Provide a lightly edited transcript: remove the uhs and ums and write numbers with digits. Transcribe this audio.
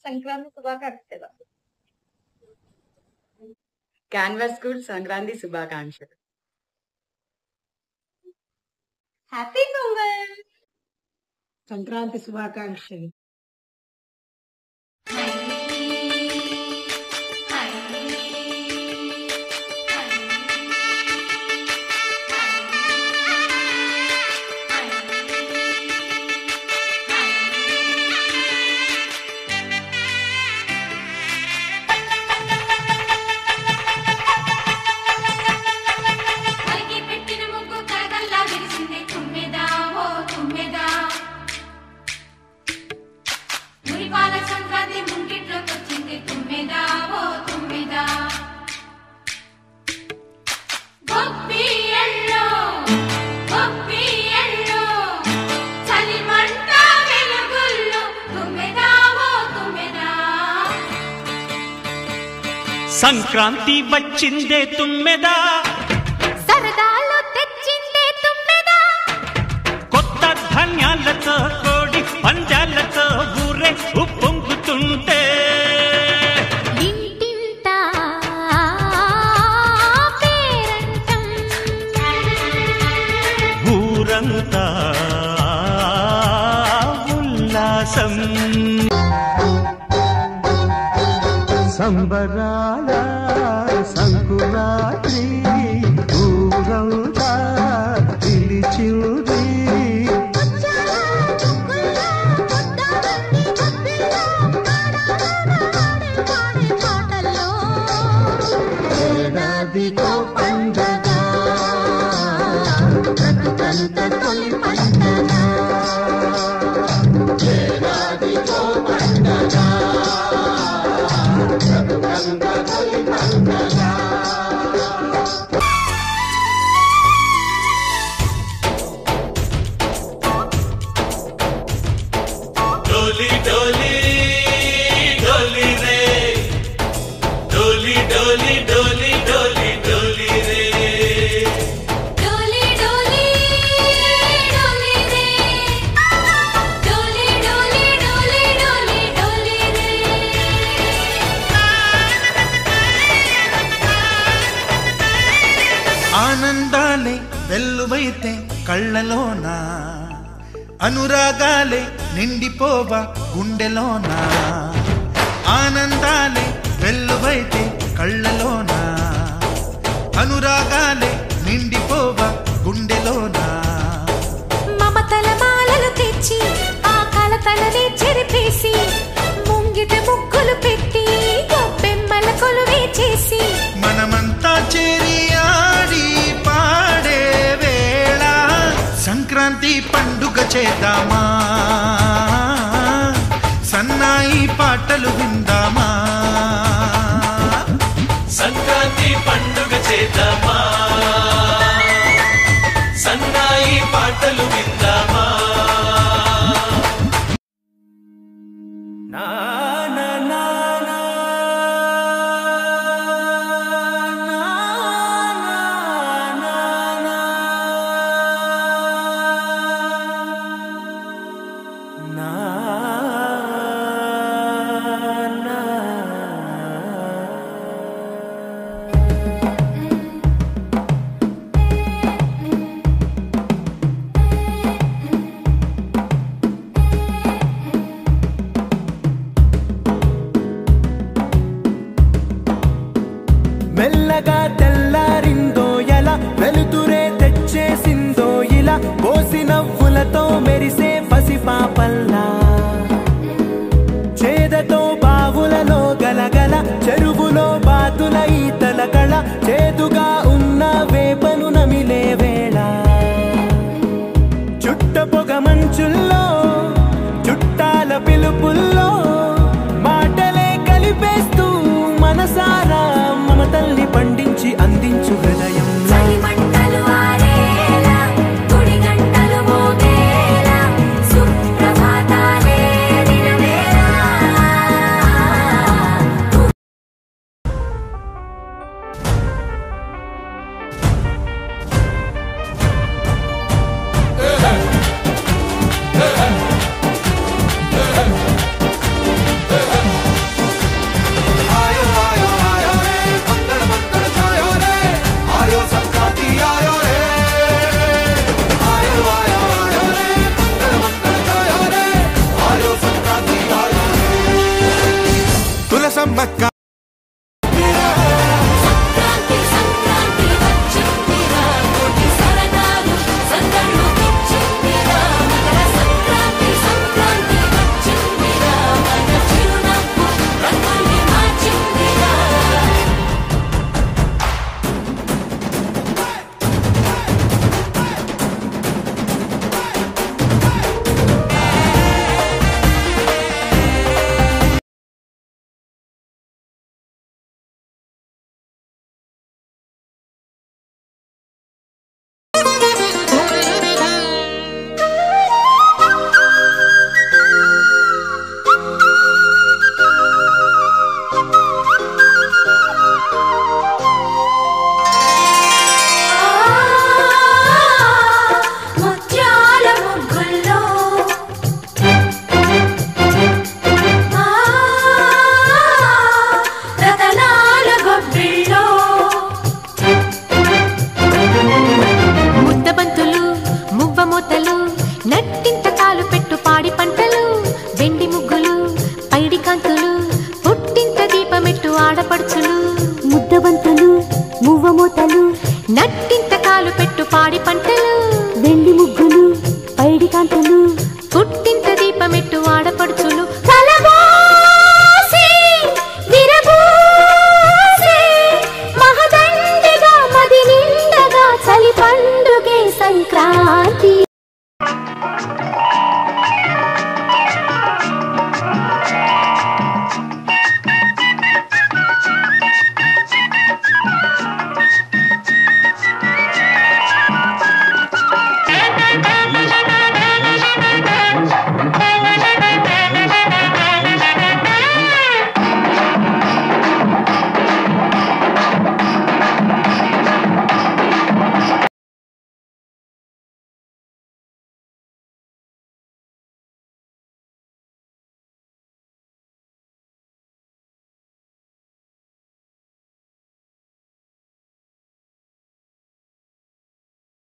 సంక్రాంతి శుభాకాంక్షలు. Canvas school Sankranti శుభాకాంక్షలు. Happy pongal. Sankranti శుభాకాంక్షలు. సంక్రాంతి వచ్చిందే తుమ్మెదా, సరదాలు తెచ్చిందే తుమ్మెదా, కొత్త ధాన్యాలతో కోడి పంజాలతో ఊరే ఉప్పొంగుతుంటే ఇంటింటా పేరంటం, ఊరంతా ఉల్లాసం. సంబరాల సంకురాత్రి ఊరంతా పిలిచింది, ఏడాదికో పండగ బ్రతుకంత తొలి పండగ, ఏడాదికో పండగ బ్రతుకంత తొలి పండగ. డోలి డోలి డోలి రే, డోలి డోలి డోలి డోలి డోలి రే, డోలి డోలి డోలి రే, డోలి డోలి డోలి డోలి డోలి రే. ఆనందాలే వెల్లువైతే కళ్ళలోనా, అనురాగాలే నిండిపోవ గుండెలోనా, ఆనందాలే వెల్లువైతే కళ్ళలోనా, అనురాగాలే నిండిపోవ గుండెలోనా. మమతల మాలలు తెచ్చి ఆ కలతలనే చెరిపేసి, ముంగిట ముగ్గులు పెట్టి గొప్పెమ్మల కొలువే చేసి, మనమంతా చేరి ఆడి పాడే వేళ సంక్రాంతి పండుగ చేద్దామా, సన్నాయి పాటలు విందామా, సంక్రాంతి పండుగ చేద్దామా, సన్నాయి పాటలు విందామా. నా నా నా నా మెల్లగా తెల్లారిందో ఎలా, వెలుతురే తెచ్చేసిందో ఇలా, కోసి నవ్వులతో మెరిసే పసిపాపల్లా, చేదతో బావులలో గలగల, చెరువులో బాతుల ఈతల కళ, చేదుగా ఉన్న వేపను నమిలే వేళ, చుట్ట పొగ మంచుల్లో చుట్టాల పిలుపుల్లో మాటలే కలిపేస్తూ మనసారా మమతల్ని పండించి అంది నట్టి